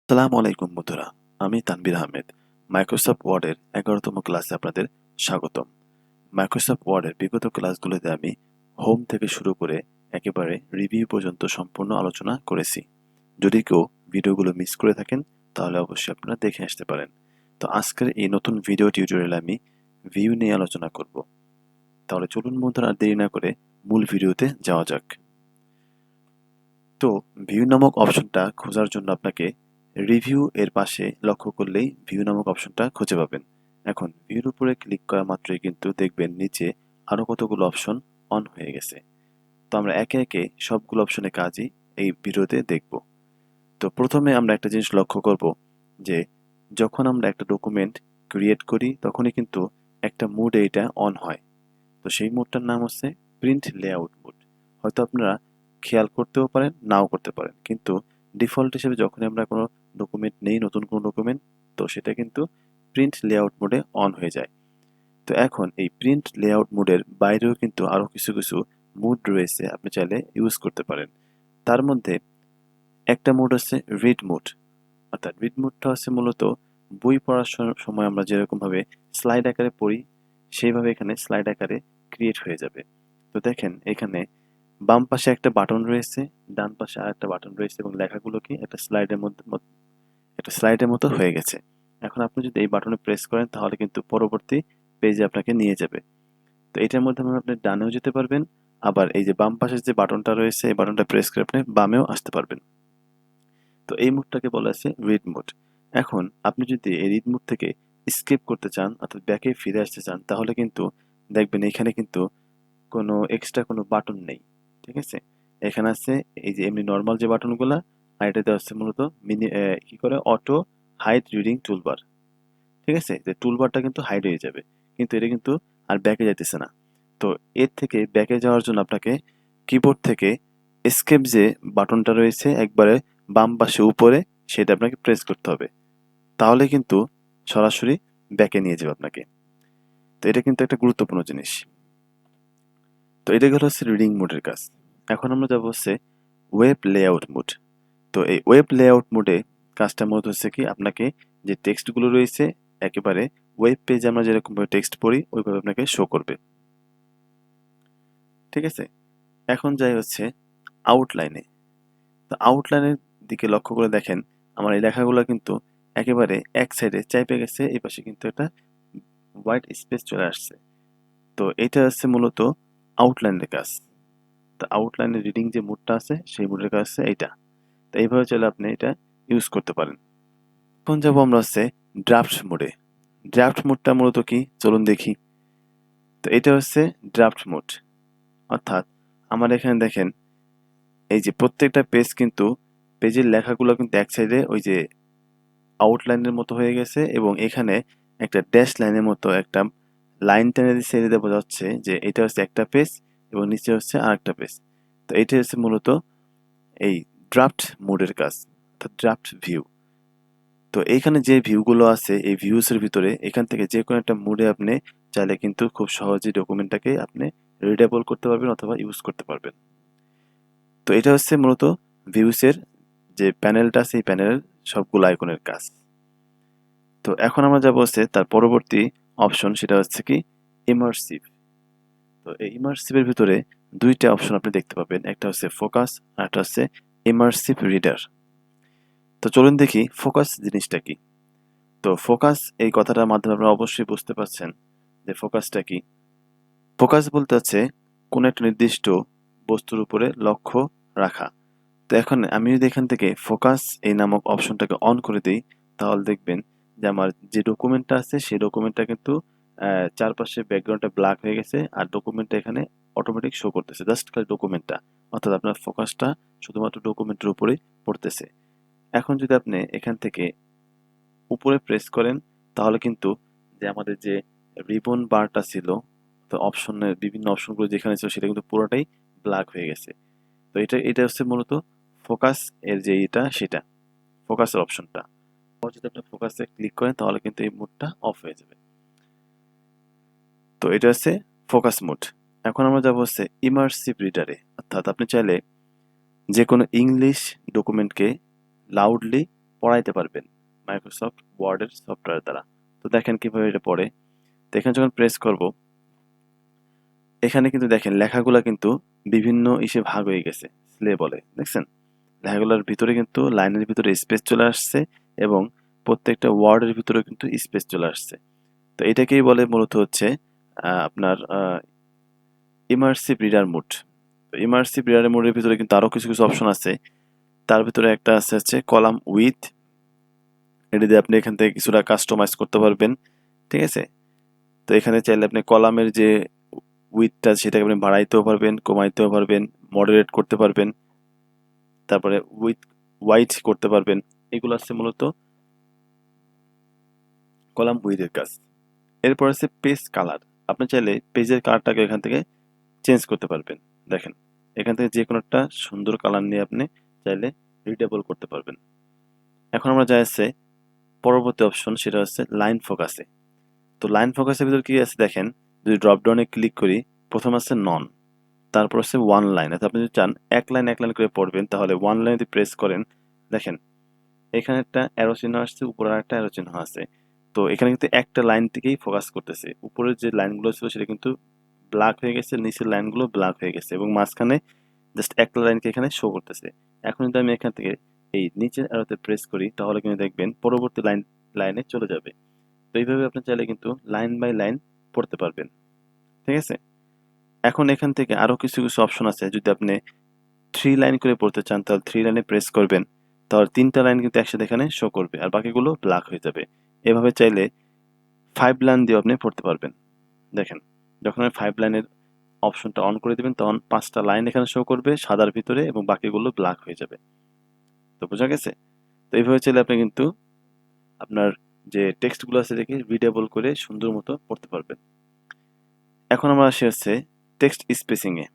আসসালামু আলাইকুম বন্ধুরা, আমি তানভীর আহমেদ। মাইক্রোসফট ওয়ার্ডের 11তম ক্লাসে আপনাদের স্বাগতম। মাইক্রোসফট ওয়ার্ডের বিগত ক্লাসগুলোতে আমি হোম থেকে শুরু করে একেবারে রিভিউ পর্যন্ত সম্পূর্ণ আলোচনা করেছি। যদি কেউ ভিডিওগুলো মিস করে থাকেন তাহলে অবশ্যই আপনারা দেখে আসতে পারেন। তো আজকের এই নতুন ভিডিও টিউটোরিয়ালে আমি ভিউ নিয়ে আলোচনা করব। তাহলে চলুন বন্ধুরা, আর দেরি না করে মূল ভিডিওতে যাওয়া যাক। তো ভিউ নামক অপশনটা খোঁজার জন্য আপনাকে রিভিউ এর পাশে লক্ষ্য করলেই ভিউ নামক অপশনটা খুঁজে পাবেন। এখন ভিউর উপরে ক্লিক করা মাত্রই কিন্তু দেখবেন নিচে আরো কতগুলো অপশন অন হয়ে গেছে। তো আমরা একে একে সবগুলো অপশনের কাজই এই ভিডিওতে দেখব। তো প্রথমে আমরা একটা জিনিস লক্ষ্য করব যে যখন আমরা একটা ডকুমেন্ট ক্রিয়েট করি তখনই কিন্তু একটা মুডে এটা অন হয়। তো সেই মুডটার নাম হচ্ছে প্রিন্ট লেআউট মুড। হয়তো আপনারা খেয়াল করতেও পারেন, নাও করতে পারেন, কিন্তু ডিফল্ট হিসেবে যখন আমরা কোনো ডকুমেন্ট নেই, নতুন কোনো ডকুমেন্ট, তো সেটা কিন্তু প্রিন্ট লেআউট মোডে অন হয়ে যায়। তো এখন এই প্রিন্ট লেআউট মোডের বাইরেও কিন্তু আরও কিছু কিছু মুড রয়েছে, আপনি চাইলে ইউজ করতে পারেন। তার মধ্যে একটা মুড হচ্ছে রিড মুড। অর্থাৎ রিড মুডটা হচ্ছে মূলত বই পড়ার সময় আমরা যেরকমভাবে স্লাইড আকারে পড়ি, সেইভাবে এখানে স্লাইড আকারে ক্রিয়েট হয়ে যাবে। তো দেখেন এখানে বাম পাশে একটা বাটন রয়েছে, ডান পাশে আরেকটা বাটন রয়েছে এবং লেখাগুলো কি একটা স্লাইডের মতো হয়ে গেছে। এখন আপনি যদি এই বাটনে প্রেস করেন তাহলে কিন্তু পরবর্তী পেজে আপনাকে নিয়ে যাবে। তো এটার মাধ্যমে আপনি ডানেও যেতে পারবেন, আবার এই যে বাম পাশের যে বাটনটা রয়েছে এই বাটনটা প্রেস করে আপনি বামেও আসতে পারবেন। তো এই মুডটাকে বলা আছে রিড মুড। এখন আপনি যদি এই রিড মুড থেকে স্কিপ করতে চান অর্থাৎ ব্যাকে ফিরে আসতে চান তাহলে কিন্তু দেখবেন এখানে কিন্তু কোনো এক্সট্রা কোনো বাটন নেই। ঠিক আছে? এখানে আছে এই যে এমনি নরমাল যে বাটনগুলা, আর এটাতে হচ্ছে মূলত কি করে অটো হাইড রিডিং টুলবার। ঠিক আছে? যে টুলবারটা কিন্তু হাইড হয়ে যাবে। কিন্তু এটা কিন্তু আর ব্যাকে যাইতেছে না। তো এর থেকে ব্যাকে যাওয়ার জন্য আপনাকে কিবোর্ড থেকে এসকেপ যে বাটনটা রয়েছে একবারে বাম পাশে উপরে, সেটা আপনাকে প্রেস করতে হবে। তাহলে কিন্তু সরাসরি ব্যাকে নিয়ে যাবে আপনাকে। তো এটা কিন্তু একটা গুরুত্বপূর্ণ জিনিস। তো এটা গেল হচ্ছে রিডিং মোডের কাজ। এখন আমরা যাবো হচ্ছে ওয়েব লেআউট মোড। তো এই ওয়েব লেআউট মোডে কাজটা মূলত হচ্ছে কি আপনাকে যে টেক্সটগুলো রয়েছে একেবারে ওয়েব পেজে আমরা যেরকমভাবে টেক্সট পড়ি ওইভাবে আপনাকে শো করবে। ঠিক আছে? এখন যাই হচ্ছে আউটলাইনে। তো আউটলাইনের দিকে লক্ষ্য করে দেখেন আমার এই লেখাগুলো কিন্তু একেবারে এক সাইডে চাইপে গেছে, এই পাশে কিন্তু একটা হোয়াইট স্পেস চলে আসছে। তো এটা হচ্ছে মূলত আউটলাইনের কাজ। তো আউটলাইনের রিডিং যে মোডটা আছে সেই মোডের কাজ হচ্ছে এইটা। তো এইভাবে চাইলে আপনি এটা ইউজ করতে পারেন। এখন যাবো আমরা হচ্ছে ড্রাফট মোডে। ড্রাফট মোডটা মূলত কি চলুন দেখি। তো এটা হচ্ছে ড্রাফট মোড। অর্থাৎ আমার এখানে দেখেন এই যে প্রত্যেকটা পেজ কিন্তু পেজের লেখাগুলো কিন্তু এক সাইডে ওই যে আউটলাইনের মতো হয়ে গেছে এবং এখানে একটা ড্যাশ লাইনের মতো একটা লাইন টেনে ছেড়ে দেওয়া যাচ্ছে যে এটা হচ্ছে একটা পেজ এবং নিচে হচ্ছে আরেকটা পেজ। তো এটা হচ্ছে মূলত এই ড্রাফট মোডের কাজ, অর্থাৎ ড্রাফট ভিউ। তো এইখানে যে ভিউগুলো আছে এই ভিউসের ভিতরে এখান থেকে যে কোনো একটা মুডে আপনি চাইলে কিন্তু খুব সহজেই ডকুমেন্টটাকে আপনি রিডেবল করতে পারবেন অথবা ইউজ করতে পারবেন। তো এটা হচ্ছে মূলত ভিউসের যে প্যানেলটা আছে এই প্যানেলের সবগুলো আইকনের কাজ। তো এখন আমরা যাবো হচ্ছে তার পরবর্তী অপশন, সেটা হচ্ছে কি ইমার্সিভ। তো এই ইমার্সিভের ভিতরে দুইটা অপশন আপনি দেখতে পাবেন, একটা হচ্ছে ফোকাস আর একটা হচ্ছে ইমার্সিভ রিডার। তো চলুন দেখি ফোকাস জিনিসটা কি। তো ফোকাস এই কথাটার মাধ্যমে আপনারা অবশ্যই বুঝতে পারছেন যে ফোকাসটা কি। ফোকাস বলতে হচ্ছে কোনো একটা নির্দিষ্ট বস্তুর উপরে লক্ষ্য রাখা। তো এখন আমি যদি এখান থেকে ফোকাস এই নামক অপশনটাকে অন করে দিই তাহলে দেখবেন যে আমার যে ডকুমেন্টটা আছে সেই ডকুমেন্টটা কিন্তু চারপাশে ব্যাকগ্রাউন্ডটা ব্ল্যাক হয়ে গেছে আর ডকুমেন্টটা এখানে অটোমেটিক শো করতেছে, জাস্ট খালি ডকুমেন্টটা। অর্থাৎ আপনার ফোকাসটা শুধুমাত্র ডকুমেন্টের উপরেই পড়তেছে। এখন যদি আপনি এখান থেকে উপরে প্রেস করেন তাহলে কিন্তু যে আমাদের যে রিবন বারটা ছিল, তো অপশনের বিভিন্ন অপশনগুলো যেখানে ছিল সেটা কিন্তু পুরোটাই ব্ল্যাক হয়ে গেছে। তো এটা হচ্ছে মূলত ফোকাস এর যে এটা সেটা ফোকাসের অপশনটা। যদি আপনি ফোকাসে ক্লিক করেন তাহলে কিন্তু এই মোডটা অফ হয়ে যাবে। তো এটা হচ্ছে ফোকাস মোড। এখন আমরা যাবো হচ্ছে ইমার্সিভ রিডারে। অর্থাৎ আপনি চাইলে যে কোনো ইংলিশ ডকুমেন্টকে লাউডলি পড়াইতে পারবেন মাইক্রোসফট ওয়ার্ডের সফটওয়্যার দ্বারা। তো দেখেন কিভাবে এটা পড়ে। তো এখানে যখন প্রেস করব, এখানে কিন্তু দেখেন লেখাগুলা কিন্তু বিভিন্ন ইসে ভাগ হয়ে গেছে, স্লে বলে, দেখছেন? লেখাগুলোর ভিতরে কিন্তু লাইনের ভিতরে স্পেস চলে আসছে এবং প্রত্যেকটা ওয়ার্ডের ভিতরে কিন্তু স্পেস চলে আসছে। তো এটাকেই বলে মূলত হচ্ছে আপনার ইমার্সিভ রিডার মোড। তো ইমার্সিভ রিডার মোডের ভিতরে কিন্তু আরো কিছু কিছু অপশন আছে। তার ভিতরে একটা আছে হচ্ছে কলাম উইথ, এটা দিয়ে আপনি এখান থেকে কিছুটা কাস্টমাইজ করতে পারবেন, ঠিক আছে? তো এখানে চাইলে আপনি কলামের যে উইথটা সেটাকে আপনি বাড়াইতেও পারবেন, কমাইতেও পারবেন, মডারেট করতে পারবেন, তারপরে উইথ হোয়াইট করতে পারবেন। এগুলো আছে মূলত কলাম উইথের কাজ। এরপর আছে পেজ কালার। আপনি চাইলে পেজের কালারটাকে এখান থেকে চেঞ্জ করতে পারবেন। দেখেন এখান থেকে যে কোনো একটা সুন্দর কালার নিয়ে আপনি চাইলে রিডেবল করতে পারবেন। এখন আমরা যাই আছে পরবর্তী অপশন, সেটা হচ্ছে লাইন ফোকাসে। তো লাইন ফোকাসের ভিতর কি আছে দেখেন, যদি ড্রপ ডাউনে ক্লিক করি, প্রথম আছে নন, তারপর আছে ওয়ান লাইন। অর্থাৎ আপনি যদি চান এক লাইন করে পড়বেন, তাহলে ওয়ান লাইন যদি প্রেস করেন, দেখেন এখানে একটা অ্যারো চিহ্ন আসছে, উপরে একটা অ্যারো চিহ্ন আছে। তো এখানে কিন্তু একটা লাইন থেকেই ফোকাস করতেছে। উপরের যে লাইনগুলো ছিল সেটা কিন্তু ব্ল্যাক হয়ে গেছে, নিচের লাইনগুলো ব্ল্যাক হয়ে গেছে এবং মাঝখানে জাস্ট একটা লাইনকে এখানে শো করতেছে। এখন যদি আমি এখান থেকে এই নিচের অ্যারোতে প্রেস করি, তাহলে কিন্তু দেখবেন পরবর্তী লাইনে চলে যাবে। তো এইভাবে আপনি চাইলে কিন্তু লাইন বাই লাইন পড়তে পারবেন, ঠিক আছে? এখন এখান থেকে আরো কিছু কিছু অপশন আছে। যদি আপনি 3 লাইন করে পড়তে চান, তাহলে 3 লাইনে প্রেস করবেন, তাহলে 3টা লাইন কিন্তু একসাথে এখানে শো করবে আর বাকিগুলো ব্ল্যাক হয়ে যাবে। এভাবে চাইলে 5 লাইন দিয়ে আপনি পড়তে পারবেন। দেখেন যখন আপনি 5 লাইনের অপশনটা অন করে দিবেন, তখন 5টা লাইন এখানে শো করবে সাদার ভিতরে এবং বাকিগুলো ব্ল্যাক হয়ে যাবে। তো বোঝা গেছে? তো এইভাবে চাইলে আপনি কিন্তু আপনার যে টেক্সটগুলো আছে এটাকে রিডেবল করে সুন্দর মতো পড়তে পারবেন। এখন আমরা আসি হচ্ছে টেক্সট স্পেসিং এ।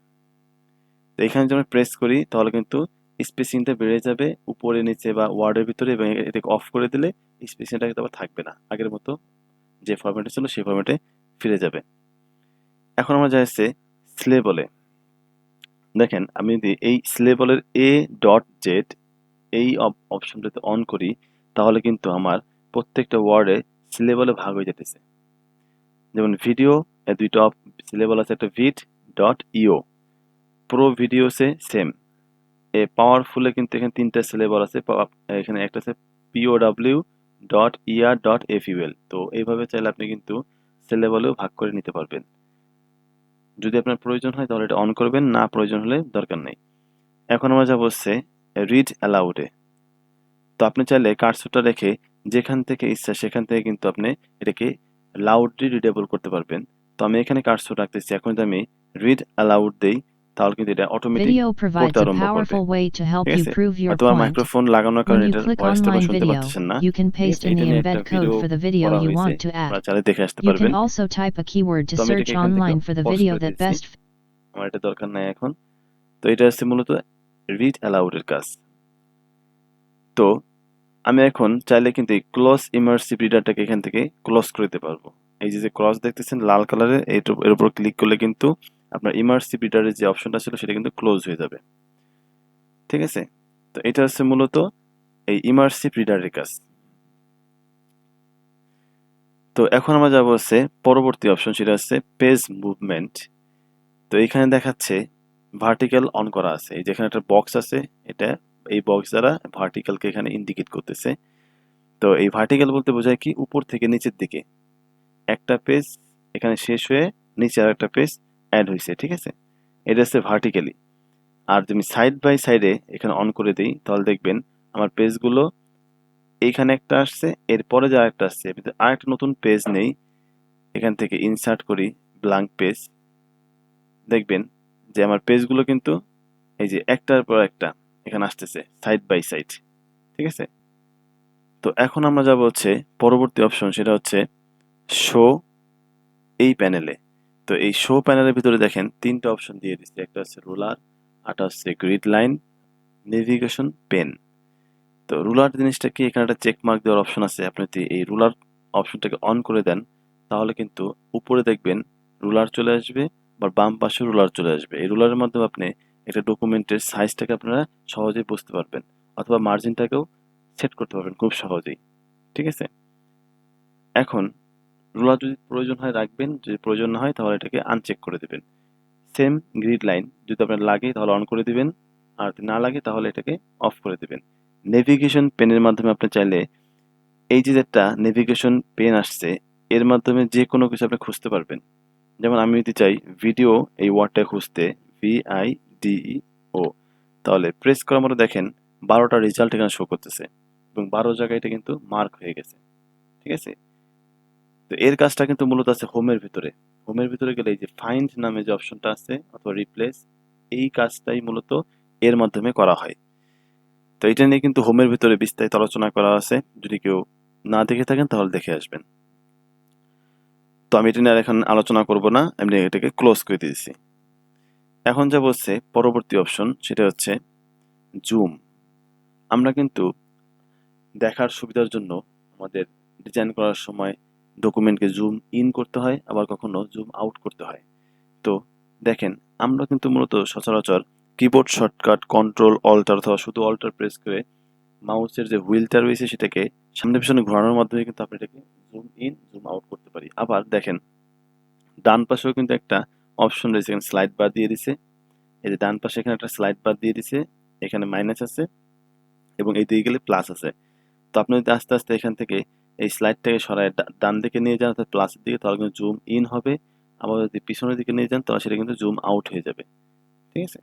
তো এখানে যদি আমি প্রেস করি, তাহলে কিন্তু স্পেসিংটা বেড়ে যাবে উপরে নিচে বা ওয়ার্ডের ভিতরে, এবং এটাকে অফ করে দিলে স্পেসিংটা কিন্তু আবার থাকবে না, আগের মতো যে ফরম্যাটে ছিল সেই ফরম্যাটে ফিরে যাবে। এখন আমরা যাই হচ্ছে স্লেবলে। দেখেন আমি যদি এই স্লেবলের A.Z এই অপশনটাতে অন করি, তাহলে কিন্তু আমার প্রত্যেকটা ওয়ার্ডে সিলেবলে ভাগ হয়ে যেতেছে। যেমন ভিডিও, এর দুইটা সিলেবল আছে, একটা vid.io, প্রো ভিডিওসে সেম। পাওয়ারফুলে কিন্তু এখানে 3টা সিলেবল আছে, এখানে একটা আছে pow.er.ful। তো এইভাবে চাইলে আপনি কিন্তু সিলেবলেও ভাগ করে নিতে পারবেন। যদি আপনার প্রয়োজন হয় তাহলে এটা অন করবেন, না প্রয়োজন হলে দরকার নেই। এখন আমরা যাবো হচ্ছে রিড অ্যালাউডে। তো আপনি চাইলে কার্সরটা রেখে যেখান থেকে ইচ্ছা সেখান থেকে কিন্তু আপনি এটাকে লাউডলি রিডেবল করতে পারবেন। তো আমি এখানে কার্সর রাখতেছি, এখন যদি আমি রিড অ্যালাউড দেই, তাহলে কিন্তু এটা অটোমেটিক Video পড়তে provides a আরম্ভ করবে, powerful way to help ঠিক you আছে? prove your হয়তো point. মাইক্রোফোন লাগানোর When কারণে you এটার click ভয়েসটা online শুনতে video, পাচ্ছেন না, you can ঠিক paste আছে? in এটা the নিয়ে একটা embed video code for the video করা you হয়েছে, want to add. আপনারা চাইলে দেখে আসতে You can পারবেন। also type a keyword তো to আমি search এটাকে এখান থেকে online for the pause video করে that দিয়েছি, best আমার এটা দরকার নাই এখন। তো এটা হচ্ছে মূলত রিড অ্যালাউডের কাজ। তো আমি এখন চাইলে কিন্তু এই ক্লোজ ইমার্সিভ রিডারটাকে এখান থেকে ক্লোজ করে দিতে পারবো। এই যে ক্লোজ দেখতেছেন লাল কালারের, এর উপর ক্লিক করলে কিন্তু আপনার ইমার্সিভ রিডারের যে অপশনটা ছিল সেটা কিন্তু ক্লোজ হয়ে যাবে, ঠিক আছে? তো এটা হচ্ছে মূলত এই ইমার্সিভ রিডারের কাজ। তো এখন আমরা যাবো হচ্ছে পরবর্তী অপশন, সেটা হচ্ছে পেজ মুভমেন্ট। তো এখানে দেখাচ্ছে ভার্টিক্যাল অন করা আছে, এই যেখানে একটা বক্স আছে, এটা এই বক্স দ্বারা ভার্টিক্যালকে এখানে ইন্ডিকেট করতেছে। তো এই ভার্টিক্যাল বলতে বোঝায় কি, উপর থেকে নিচের দিকে একটা পেজ এখানে শেষ হয়ে নিচে আর একটা পেজ অ্যাড হয়েছে, ঠিক আছে? এটা হচ্ছে ভার্টিক্যালি। আর তুমি সাইড বাই সাইডে এখানে অন করে দিই, তাহলে দেখবেন আমার পেজগুলো এইখানে একটা আসছে, এরপরে যে আরেকটা আসছে, আরেকটা নতুন পেজ নেই, এখান থেকে ইনসার্ট করি ব্ল্যাঙ্ক পেজ, দেখবেন যে আমার পেজগুলো কিন্তু এই যে একটার পর একটা এখানে আসতেছে সাইড বাই সাইড, ঠিক আছে? তো এখন আমরা যাব হচ্ছে পরবর্তী অপশন, সেটা হচ্ছে শো এই প্যানেলে। তো এই শো প্যানেলের ভিতরে দেখেন 3টা অপশন দিয়ে দিচ্ছে, একটা হচ্ছে রুলার, আরেকটা হচ্ছে গ্রিড লাইন, নেভিগেশন পেন। তো রুলার জিনিসটা কি, এখানে একটা চেক মার্ক দেওয়ার অপশন আছে, আপনি যদি এই রুলার অপশনটাকে অন করে দেন, তাহলে কিন্তু উপরে দেখবেন রুলার চলে আসবে, বা বাম পাশে রুলার চলে আসবে। এই রুলারের মাধ্যমে আপনি একটা ডকুমেন্টের সাইজটাকে আপনারা সহজেই বুঝতে পারবেন, অথবা মার্জিনটাকেও সেট করতে পারবেন খুব সহজেই। ঠিক আছে? এখন রুলার যদি প্রয়োজন হয় রাখবেন, যদি প্রয়োজন না হয় তাহলে এটাকে আনচেক করে দেবেন। সেম গ্রিড লাইন যদি আপনার লাগে তাহলে অন করে দিবেন, আর যদি না লাগে তাহলে এটাকে অফ করে দিবেন। নেভিগেশন পেনের মাধ্যমে আপনি চাইলে এই যে একটা নেভিগেশন পেন আসছে, এর মাধ্যমে যে কোনো কিছু আপনি খুঁজতে পারবেন। যেমন আমি যদি চাই ভিডিও এই ওয়ার্ডটা খুঁজতে, VIDEO, তাহলে প্রেস করার মতো দেখেন 12টা রেজাল্ট এখানে শো করতেছে এবং 12 জায়গায় এটা কিন্তু মার্ক হয়ে গেছে। ঠিক আছে? তো এর কাজটা কিন্তু মূলত আছে হোমের ভিতরে। হোমের ভিতরে গেলে এই যে ফাইন্ড নামে যে অপশনটা আছে অথবা রিপ্লেস, এই কাজটাই মূলত এর মাধ্যমে করা হয়। তো এটা নিয়ে কিন্তু হোমের ভিতরে বিস্তারিত আলোচনা করা আছে। যদি কেউ না দেখে থাকেন তাহলে দেখে আসবেন। তো আমি এটা নিয়ে আর এখন আলোচনা করব না, আমি এটাকে ক্লোজ করে দিয়েছি। এখন যা বলছে পরবর্তী অপশন সেটা হচ্ছে জুম। আমরা কিন্তু দেখার সুবিধার জন্য আমাদের ডিজাইন করার সময় ডকুমেন্টকে জুম ইন করতে হয়, আবার কখনো জুম আউট করতে হয়। তো দেখেন, আমরা কিন্তু মূলত সচরাচর কিবোর্ড শর্টকাট কন্ট্রোল অল্টার অথবা শুধু অল্টার প্রেস করে মাউসের যে হুইলটা রয়েছে সেটাকে সামনে পিছনে ঘোরানোর মাধ্যমে কিন্তু আপনি এটাকে জুম ইন জুম আউট করতে পারি। আবার দেখেন, ডান পাশেও কিন্তু একটা অপশন রয়েছে, এখানে স্লাইড বার দিয়ে দিছে। এই যে ডান পাশে এখানে একটা স্লাইড বার দিয়ে দিছে, এখানে মাইনাস আছে এবং এই দিকে গেলে প্লাস আছে। তো আপনি যদি আস্তে আস্তে এখান থেকে এই স্লাইডটাকে সরায় ডান দিকে নিয়ে যান অর্থাৎ প্লাসের দিকে, তাহলে কিন্তু জুম ইন হবে। আবার যদি পিছনের দিকে নিয়ে যান তাহলে সেটা কিন্তু জুম আউট হয়ে যাবে। ঠিক আছে?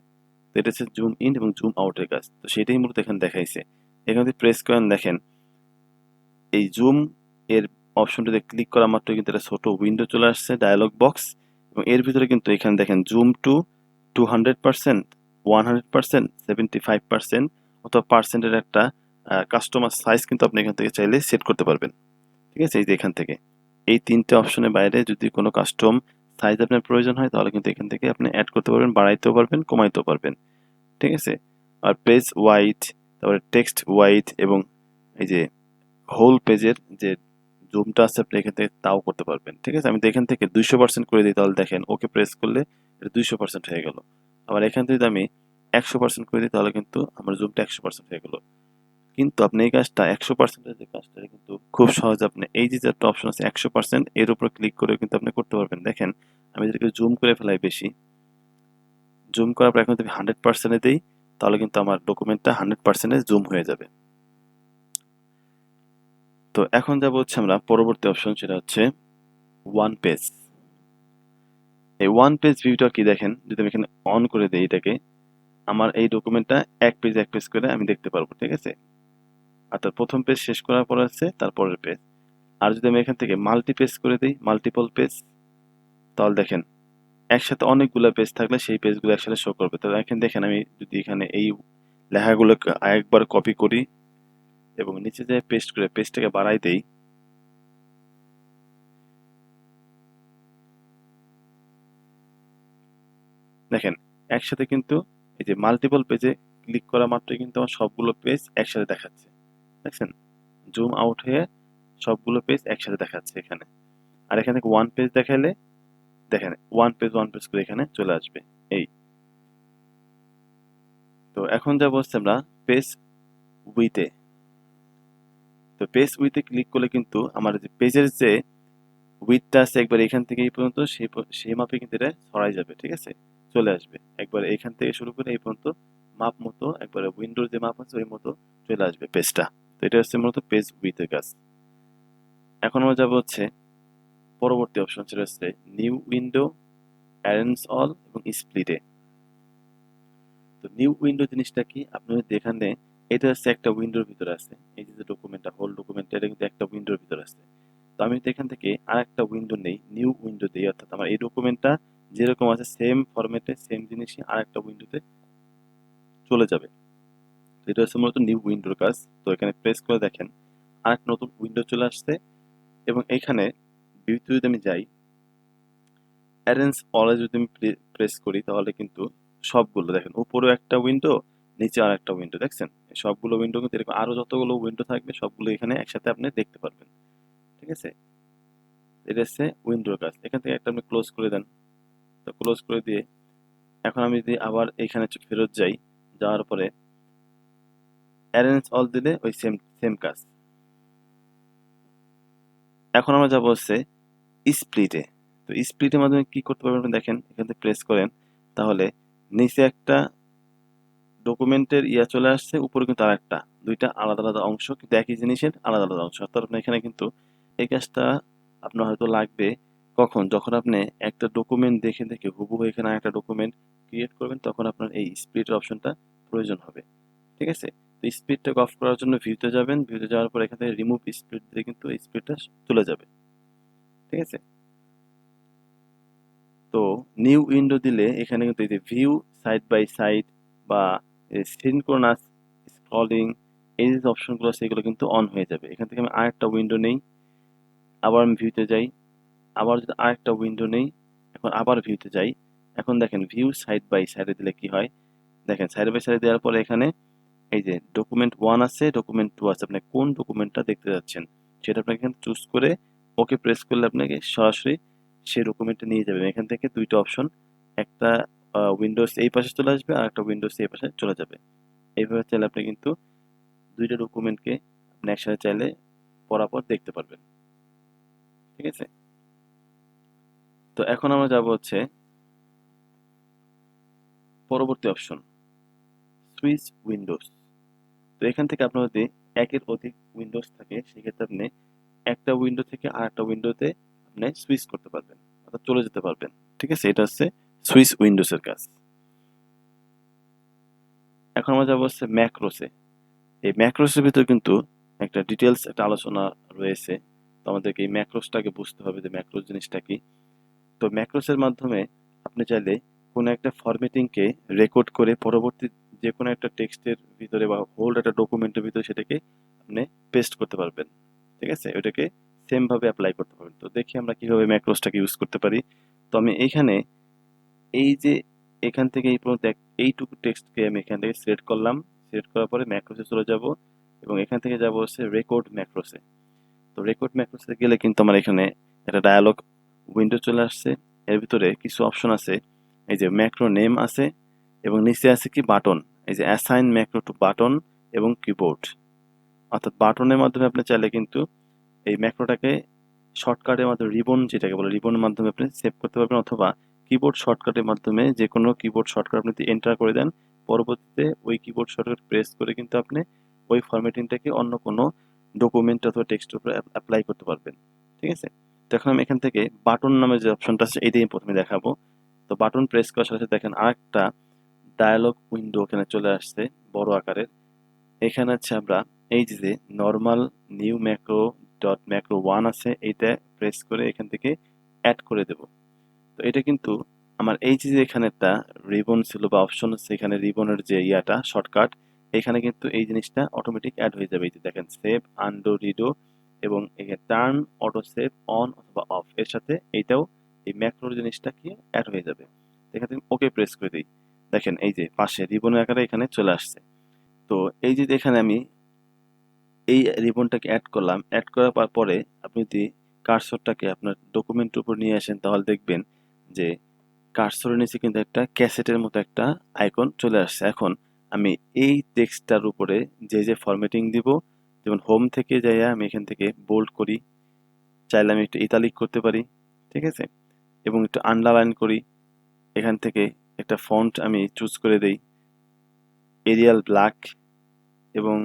তো এটা হচ্ছে জুম ইন এবং জুম আউটের কাজ। তো সেটাই মূলত এখানে দেখাইছে। এখানে যদি প্রেস করেন দেখেন, এই জুম এর অপশনটাতে ক্লিক করা মাত্র কিন্তু একটা ছোট উইন্ডো চলে আসছে, ডায়ালগ বক্স, এবং এর ভিতরে কিন্তু এখানে দেখেন জুম টু 200%, 100%, 75% অথবা পার্সেন্টের একটা কাস্টমার সাইজ কিন্তু আপনি এখান থেকে চাইলে সেট করতে পারবেন। ঠিক আছে? এই যে এখান থেকে এই তিনটে অপশনের বাইরে যদি কোনো কাস্টম সাইজ আপনার প্রয়োজন হয় তাহলে কিন্তু এখান থেকে আপনি অ্যাড করতে পারবেন, বাড়াইতেও পারবেন, কমাইতেও পারবেন। ঠিক আছে? আর পেজ ওয়াইড, তারপরে টেক্সট ওয়াইড এবং এই যে হোল পেজের যে জুমটা আছে আপনি এখান থেকে তাও করতে পারবেন। ঠিক আছে? আমি যদি এখান থেকে 200% করে দিই তাহলে দেখেন ওকে প্রেস করলে এটা 200% হয়ে গেল। আবার এখান থেকে যদি আমি 100% করে দিই তাহলে কিন্তু আমার জুমটা 100% হয়ে গেল। কিন্তু আপনি এই কাজটা 100% এর যে কাজটা কিন্তু খুব সহজে আপনি এই যে একটা অপশন আছে 100%, এর উপর ক্লিক করে কিন্তু আপনি করতে পারবেন। দেখেন, আমি যদি জুম করে ফেলাই বেশি, জুম করার পর এখন যদি আমি 100% এ দেই তাহলে কিন্তু আমার ডকুমেন্টটা 100% এ জুম হয়ে যাবে। তো এখন যাব হচ্ছে আমরা পরবর্তী অপশন, সেটা হচ্ছে ওয়ান পেজ। এই ওয়ান পেজ ভিউটা কি দেখেন, যদি আমি এখানে অন করে দেই এটাকে, আমার এই ডকুমেন্টটা এক পেজ করে আমি দেখতে পারবো। ঠিক আছে? আর তার প্রথম পেজ শেষ করার পর আছে তারপরের পেজ। আর যদি আমি এখান থেকে মাল্টি পেজ করে দিই, মাল্টিপল পেজ, তাহলে দেখেন একসাথে অনেকগুলো পেজ থাকলে সেই পেজগুলো একসাথে শো করবে। তো এখানে দেখেন, আমি যদি এখানে এই লেখাগুলোকে একবার কপি করি এবং নিচে যে পেস্ট করে পেজটাকে বাড়াই দেই, দেখেন একসাথে কিন্তু এই যে মাল্টিপল পেজে ক্লিক করা মাত্রই কিন্তু আমার সবগুলো পেজ একসাথে দেখাচ্ছে। দেখছেন? জুম আউট হয়ে সবগুলো পেজ একসাথে দেখাচ্ছে এখানে। আর এখানে ওয়ান পেজ দেখাইলে দেখেন ওয়ান পেজ করে এখানে চলে আসবে। এই তো এখন যা বলছি আমরা পেজ উইথে। তো পেজ উইথে ক্লিক করলে কিন্তু আমার যে পেজের যে উইথটা আছে একবার এখান থেকে এই পর্যন্ত সেই মাপে কিন্তু এটা ছড়াই যাবে। ঠিক আছে? চলে আসবে একবার এখান থেকে শুরু করে এই পর্যন্ত মাপ মতো একবারে উইন্ডোর যে মাপ আছে ওই মতো চলে আসবে পেজটা। তো এটা হচ্ছে মূলত পেজ উইথের কাজ। এখন আমরা যাবো হচ্ছে পরবর্তী অপশন, সেটা হচ্ছে নিউ উইন্ডো, অ্যারেঞ্জ অল এবং স্প্লিটে। তো নিউ উইন্ডো জিনিসটা কি, আপনি যদি এখানে এটা হচ্ছে একটা উইন্ডোর ভিতরে আছে, এই যে ডকুমেন্টটা হোল ডকুমেন্ট এটা কিন্তু একটা উইন্ডোর ভিতরে আছে। তো আমি যদি এখান থেকে আর একটা উইন্ডো নেই, নিউ উইন্ডো দিই, অর্থাৎ আমার এই ডকুমেন্টটা যেরকম আছে সেম ফরম্যাটে সেম জিনিসই আর একটা উইন্ডোতে চলে যাবে। তো এটা হচ্ছে মূলত নিউ উইন্ডোর কাজ। তো এখানে প্রেস করে দেখেন আর একটা নতুন উইন্ডো চলে আসছে এবং এখানে ভিউতে যদি আমি যাই, অ্যারেঞ্জ অলে যদি আমি প্রেস করি তাহলে কিন্তু সবগুলো দেখেন উপরেও একটা উইন্ডো, নিচে আর একটা উইন্ডো, দেখছেন? এই সবগুলো উইন্ডো কিন্তু এরকম আরো যতগুলো উইন্ডো থাকবে সবগুলো এখানে একসাথে আপনি দেখতে পারবেন। ঠিক আছে? এটা হচ্ছে উইন্ডোর কাজ। এখান থেকে একটা আপনি ক্লোজ করে দেন। তো ক্লোজ করে দিয়ে এখন আমি যদি আবার এখানে ফেরত যাই, যাওয়ার পরে অ্যারেঞ্জ অল দিলে ওই সেম সেম কাজ। এখন আমরা যাবো হচ্ছে স্প্লিটে। তো স্প্লিটের মাধ্যমে কি করতে পারবেন আপনি দেখেন, এখান থেকে প্রেস করেন, তাহলে নিচে একটা ডকুমেন্টের চলে আসছে, উপরে কিন্তু আরেকটা, দুইটা আলাদা আলাদা অংশ কিন্তু একই জিনিসের আলাদা আলাদা অংশ। অর্থাৎ আপনার এখানে কিন্তু এই কাজটা আপনার হয়তো লাগবে কখন, যখন আপনি একটা ডকুমেন্ট দেখে দেখে হুবহু এখানে একটা ডকুমেন্ট ক্রিয়েট করবেন, তখন আপনার এই স্প্লিটের অপশনটা প্রয়োজন হবে। ঠিক আছে? তো স্প্লিটটাকে অফ করার জন্য ভিউতে যাবেন, ভিউতে যাওয়ার পর এখান থেকে রিমুভ স্প্লিট দিলে কিন্তু এই স্প্লিটটা চলে যাবে। ঠিক আছে? তো নিউ উইন্ডো দিলে এখানে কিন্তু এই যে ভিউ সাইড বাই সাইড বা সিনক্রোনাস স্ক্রলিং, এই যে অপশনগুলো আছে এগুলো কিন্তু অন হয়ে যাবে। এখান থেকে আমি আরেকটা উইন্ডো নেই, আবার আমি ভিউতে যাই, আবার যদি আরেকটা উইন্ডো নেই, এখন আবার ভিউতে যাই। এখন দেখেন ভিউ সাইড বাই সাইডে দিলে কি হয়, দেখেন সাইড বাই সাইডে দেওয়ার পরে এখানে এই যে ডকুমেন্ট 1 আছে, ডকুমেন্ট 2 আছে, আপনি কোন ডকুমেন্টটা দেখতে যাচ্ছেন সেটা আপনাকে এখানে চুজ করে ওকে প্রেস করলে আপনাকে সরাসরি সেই ডকুমেন্টে নিয়ে যাবে। এখান থেকে দুইটা অপশন, একটা উইন্ডোজ এই পাশে চলে আসবে আর একটা উইন্ডোজ এই পাশে চলে যাবে। এইভাবে চাইলে আপনি কিন্তু দুইটা ডকুমেন্টকে আপনি একসাথে চাইলে পরাপর দেখতে পারবেন। ঠিক আছে? তো এখন আমরা যাব হচ্ছে পরবর্তী অপশন, সুইচ উইন্ডোজ। তো এখান থেকে আপনার যদি একের অধিক উইন্ডোজ থাকে সেক্ষেত্রে আপনি একটা উইন্ডো থেকে আরেকটা উইন্ডোতে আপনি সুইচ করতে পারবেন, অর্থাৎ চলে যেতে পারবেন। ঠিক আছে? এটা হচ্ছে সুইচ উইন্ডোজের কাজ। এখন আমরা যাবো হচ্ছে ম্যাক্রোসে। এই ম্যাক্রোসের ভিতর কিন্তু একটা ডিটেলস একটা আলোচনা রয়েছে। তো আমাদেরকে এই ম্যাক্রোসটাকে বুঝতে হবে যে ম্যাক্রোস জিনিসটা কি। তো ম্যাক্রোসের মাধ্যমে আপনি চাইলে কোনো একটা ফরম্যাটিংকে রেকর্ড করে পরবর্তী যে কোনো একটা টেক্সটের ভিতরে বা হোল একটা ডকুমেন্টের ভিতরে সেটাকে আপনি পেস্ট করতে পারবেন। ঠিক আছে? ওটাকে সেম ভাবে অ্যাপ্লাই করতে পারবেন। তো দেখি আমরা কিভাবে ম্যাক্রোসটাকে ইউজ করতে পারি। তো আমি এইখানে এই যে এখান থেকে এই পর্যন্ত এইটুকু টেক্সটকে আমি এখান থেকে সিলেক্ট করলাম, সিলেক্ট করার পরে ম্যাক্রোসে চলে যাব এবং এখান থেকে যাব হচ্ছে রেকর্ড ম্যাক্রোসে। তো রেকর্ড ম্যাক্রোসে গেলে কিন্তু আমার এখানে একটা ডায়ালগ উইন্ডো চলে আসছে। এর ভিতরে কিছু অপশন আছে, এই যে ম্যাক্রো নেম আছে এবং নিচে আছে কি বাটন, এই যে অ্যাসাইন ম্যাক্রো টু বাটন এবং কিবোর্ড। অর্থাৎ বাটনের মাধ্যমে আপনি চাইলে কিন্তু এই ম্যাক্রোটাকে শর্টকাটের মাধ্যমে রিবন যেটাকে বলে রিবনের মাধ্যমে আপনি সেভ করতে পারবেন, অথবা কিবোর্ড শর্টকাটের মাধ্যমে যে কোনো কিবোর্ড শর্টকাট আপনি যদি এন্টার করে দেন, পরবর্তীতে ওই কিবোর্ড শর্টকাট প্রেস করে কিন্তু আপনি ওই ফরম্যাটিংটাকে অন্য কোনো ডকুমেন্ট অথবা টেক্সটের উপরে অ্যাপ্লাই করতে পারবেন। ঠিক আছে? তো এখন আমি এখান থেকে বাটন নামে যে অপশনটা আছে এটাই প্রথমে দেখাবো। তো বাটন প্রেস করার সাথে সাথে দেখেন আরেকটা ডায়ালগ উইন্ডো এখানে চলে আসছে বড় আকারের। এখানে হচ্ছে আমরা এই যে normal new macro dot macro 1 আছে, এইটা প্রেস করে এখান থেকে অ্যাড করে দেব। তো এটা কিন্তু আমার এই যে এখানে একটা রিবন ছিল বা অপশন আছে, এখানে রিবনের যে শর্টকাট, এখানে কিন্তু এই জিনিসটা অটোমেটিক অ্যাড হয়ে যাবে। এই যে দেখেন সেভ, আনডো, রিডো এবং এখানে টার্ন অটো সেভ অন অথবা অফ, এর সাথে এইটাও এই ম্যাক্রোর জিনিসটা কি অ্যাড হয়ে যাবে। এখানে ওকে প্রেস করে দিই, দেখেন এই যে পাশে রিবনের আকারে এখানে চলে আসছে। তো এই যে এখানে আমি এই রিবনটাকে অ্যাড করলাম, অ্যাড করার পরে আপনি যদি কার্সরটাকে আপনার ডকুমেন্টের উপর নিয়ে আসেন তাহলে দেখবেন যে কার্সরের নিচে কিন্তু একটা ক্যাসেটের মতো একটা আইকন চলে আসছে। এখন আমি এই টেক্সটটার উপরে যে ফরম্যাটিং দিব, যেমন হোম থেকে যাইয়া আমি এখান থেকে বোল্ড করি, চাইলে আমি একটু ইতালিক করতে পারি। ঠিক আছে? এবং একটু আন্ডারলাইন করি, এখান থেকে একটা ফন্ট আমি চুজ করে দেই এরিয়াল ব্ল্যাক এবং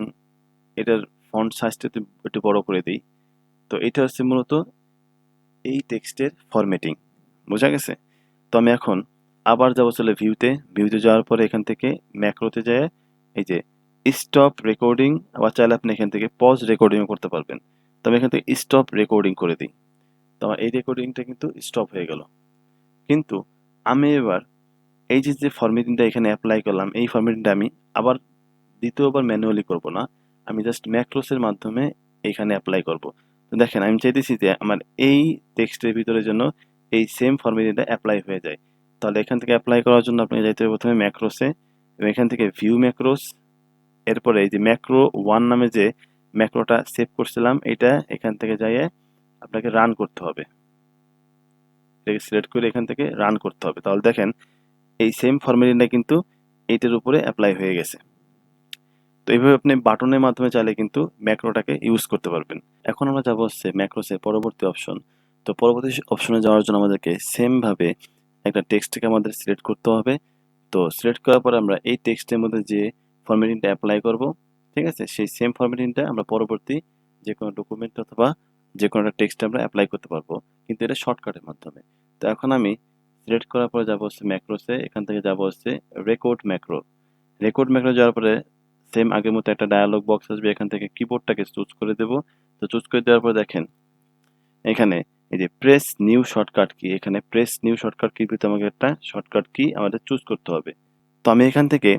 এটার ফন্ট সাইজটা একটু বড় করে দিই। তো এটা হচ্ছে মূলত এই টেক্সটের ফরম্যাটিং। বোঝা গেছে? তো আমি এখন আবার যাবো চলে ভিউতে, ভিউতে যাওয়ার পরে এখান থেকে ম্যাক্রোতে যেয়ে এই যে স্টপ রেকর্ডিং, আবার চাইলে আপনি এখান থেকে পজ রেকর্ডিংও করতে পারবেন। তো আমি এখান থেকে স্টপ রেকর্ডিং করে দিই। তো আমার এই রেকর্ডিংটা কিন্তু স্টপ হয়ে গেল। কিন্তু আমি এবার এই যে ফরম্যাটিংটা এখানে অ্যাপ্লাই করলাম, এই ফরম্যাটিংটা আমি আবার দ্বিতীয়বার ম্যানুয়ালি করব না, আমি জাস্ট ম্যাক্রোসের মাধ্যমে এখানে অ্যাপ্লাই করব। তো দেখেন আমি চাইতেছি যে আমার এই টেক্সটের ভিতরে জন্য এই সেম ফরম্যাটিংটা অ্যাপ্লাই হয়ে যায়। তাহলে এখান থেকে অ্যাপ্লাই করার জন্য আপনি যাইতে হবে প্রথমে ম্যাক্রোসে এবং এখান থেকে ভিউ ম্যাক্রোস, এরপরে এই যে ম্যাক্রো 1 নামে যে ম্যাক্রোটা সেভ করছিলাম এটা এখান থেকে যাইয়ে আপনাকে রান করতে হবে। এটাকে সিলেক্ট করে এখান থেকে রান করতে হবে। তাহলে দেখেন এই সেম ফরম্যাটিংটা কিন্তু এইটার উপরে অ্যাপ্লাই হয়ে গেছে। তো এইভাবে আপনি বাটনের মাধ্যমে চাইলে কিন্তু ম্যাক্রোটাকে ইউজ করতে পারবেন। এখন আমরা যাবো হচ্ছে ম্যাক্রোসের পরবর্তী অপশন। তো পরবর্তী অপশনে যাওয়ার জন্য আমাদেরকে সেম ভাবে একটা টেক্সটকে আমাদের সিলেক্ট করতে হবে। তো সিলেক্ট করার পরে আমরা এই টেক্সটের মধ্যে যে ফরম্যাটিংটা অ্যাপ্লাই করব, ঠিক আছে, সেই সেম ফরম্যাটিংটা আমরা পরবর্তী যে কোনো ডকুমেন্ট অথবা যে কোনো একটা টেক্সটে আমরা অ্যাপ্লাই করতে পারবো, কিন্তু এটা শর্টকাটের মাধ্যমে। তো এখন আমি সিলেক্ট করার পরে যাবো হচ্ছে ম্যাক্রোসে, এখান থেকে যাবো হচ্ছে রেকর্ড ম্যাক্রো। রেকর্ড ম্যাক্রো যাওয়ার পরে সেম আগের মতো একটা ডায়ালগ বক্স আসবে, এখান থেকে কিবোর্ডটাকে চুজ করে দেব। তো চুজ করে দেওয়ার পর দেখেন এখানে এই যে প্রেস নিউ শর্টকাট কি, এখানে প্রেস নিউ শর্টকাট কির ভিতরে আমাকে একটা শর্টকাট কি আমাদের চুজ করতে হবে। তো আমি এখান থেকে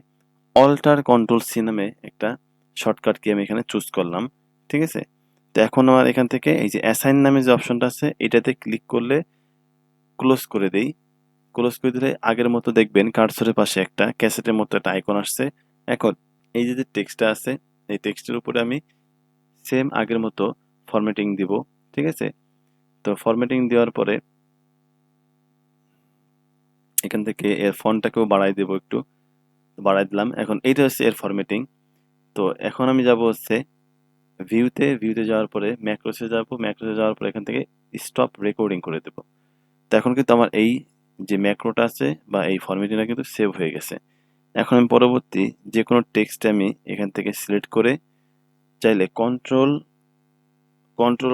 অল্টার কন্ট্রোল সি নামে একটা শর্টকাট কি আমি এখানে চুজ করলাম, ঠিক আছে। তো এখন আমার এখান থেকে এই যে অ্যাসাইন নামে যে অপশনটা আছে এটাতে ক্লিক করলে ক্লোজ করে দেই। ক্লোজ করে দিলে আগের মতো দেখবেন কার্সরের পাশে একটা ক্যাসেটের মতো একটা আইকন আসছে। এখন এই যে টেক্সটটা আছে এই টেক্সটের উপরে আমি সেম আগের মতো ফরম্যাটিং দিব, ঠিক আছে। তো ফরম্যাটিং দেওয়ার পরে এখান থেকে এর ফন্টটাকেও বাড়াই দেব, একটু বাড়াই দিলাম। এখন এইটা হচ্ছে এর ফরম্যাটিং। তো এখন আমি যাব হচ্ছে ভিউতে যাওয়ার পরে ম্যাক্রোসে যাওয়ার পরে এখান থেকে স্টপ রেকর্ডিং করে দেব। তো এখন কিন্তু আমার এই যে ম্যাক্রোটা আছে বা এই ফরম্যাটিংটা কিন্তু সেভ হয়ে গেছে। এখন আমি পরবর্তী যে কোনো টেক্সট আমি এখান থেকে সিলেক্ট করে চাইলে কন্ট্রোল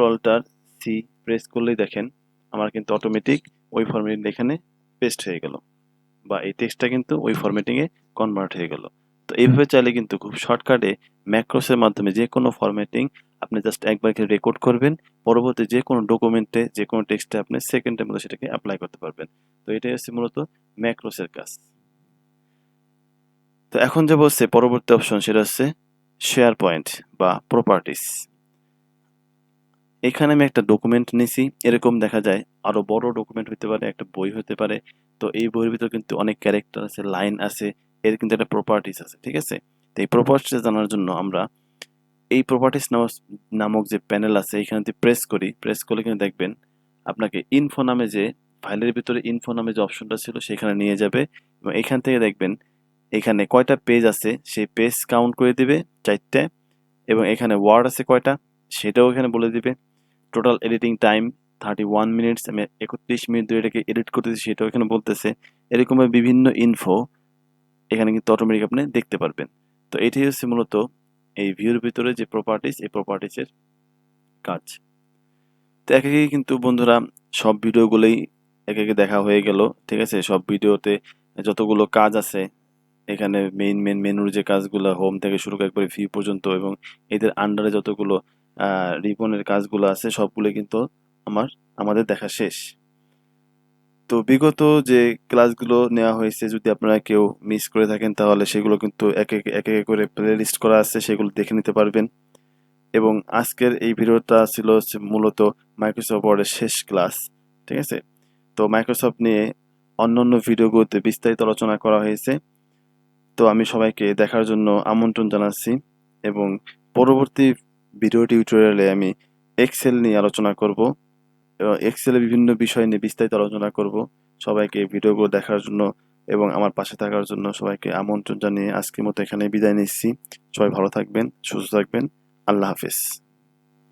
অল্টার সি প্রেস করলেই দেখেন আমার কিন্তু অটোমেটিক ওই ফরম্যাটিং এখানে পেস্ট হয়ে গেল, বা এই টেক্সটটা কিন্তু ওই ফরম্যাটিংয়ে কনভার্ট হয়ে গেল। তো এইভাবে চাইলে কিন্তু খুব শর্টকাটে ম্যাক্রোসের মাধ্যমে যে কোনো ফরম্যাটিং আপনি জাস্ট একবার রেকর্ড করবেন, পরবর্তী যে কোনো ডকুমেন্টে যে কোনো টেক্সটে আপনি সেকেন্ডের মধ্যে সেটাকে অ্যাপ্লাই করতে পারবেন। তো এটাই হচ্ছে মূলত ম্যাক্রোসের কাজ। তো এখন যে বলছে পরবর্তী অপশন সেটা হচ্ছে শেয়ার পয়েন্ট বা প্রপার্টিস। এখানে আমি একটা ডকুমেন্ট নিছি, এরকম দেখা যায় আরো বড় ডকুমেন্ট হতে পারে, একটা বই হতে পারে। তো এই বইয়ের ভিতর কিন্তু অনেক ক্যারেক্টার আছে, লাইন আছে, এর কিন্তু একটা প্রপার্টিস আছে, ঠিক আছে। তো এই প্রপার্টিস জানার জন্য আমরা এই প্রপার্টিস নামক যে প্যানেল আছে এখানে যদি প্রেস করলে কিন্তু দেখবেন আপনাকে ইনফো নামে যে ফাইলের ভিতরে ইনফো নামে যে অপশনটা ছিল সেখানে নিয়ে যাবে, এবং এখান থেকে দেখবেন এখানে কয়টা পেজ আছে সেই পেজ কাউন্ট করে দিবে 4টে, এবং এখানে ওয়ার্ড আছে কয়টা সেটাও এখানে বলে দিবে। টোটাল এডিটিং টাইম 31 মিনিটস, আমি 31 মিনিট ধরে এটাকে এডিট করতেছি সেটাও এখানে বলতেছে। এরকমভাবে বিভিন্ন ইনফো এখানে কিন্তু অটোমেটিক আপনি দেখতে পারবেন। তো এটাই হচ্ছে মূলত এই ভিউর ভিতরে যে প্রপার্টিস এই প্রপার্টিসের কাজ। তো একে একে কিন্তু বন্ধুরা সব ভিডিওগুলোই একে দেখা হয়ে গেল, ঠিক আছে। সব ভিডিওতে যতগুলো কাজ আছে এখানে মেইন মেনুর যে কাজগুলো হোম থেকে শুরু করে একবারে ভিউ পর্যন্ত, এবং এদের আন্ডারে যতগুলো রিবনের কাজগুলো আছে সবগুলো কিন্তু আমাদের দেখা শেষ। তো বিগত যে ক্লাসগুলো নেওয়া হয়েছে যদি আপনারা কেউ মিস করে থাকেন তাহলে সেগুলো কিন্তু একে একে করে প্লে লিস্ট করা আছে, সেগুলো দেখে নিতে পারবেন। এবং আজকের এই ভিডিওটা ছিল হচ্ছে মূলত মাইক্রোসফট ওয়ার্ডের শেষ ক্লাস, ঠিক আছে। তো মাইক্রোসফট নিয়ে অন্যান্য ভিডিওগুলোতে বিস্তারিত আলোচনা করা হয়েছে। তো আমি সবাইকে দেখার জন্য আমন্ত্রণ জানাচ্ছি, এবং পরবর্তী ভিডিও টিউটোরিয়ালে আমি এক্সেল নিয়ে আলোচনা করব, এবং এক্সেলের বিভিন্ন বিষয় নিয়ে বিস্তারিত আলোচনা করব। সবাইকে ভিডিওগুলো দেখার জন্য এবং আমার পাশে থাকার জন্য সবাইকে আমন্ত্রণ জানিয়ে আজকের মতো এখানে বিদায় নিচ্ছি। সবাই ভালো থাকবেন, সুস্থ থাকবেন। আল্লাহ হাফেজ।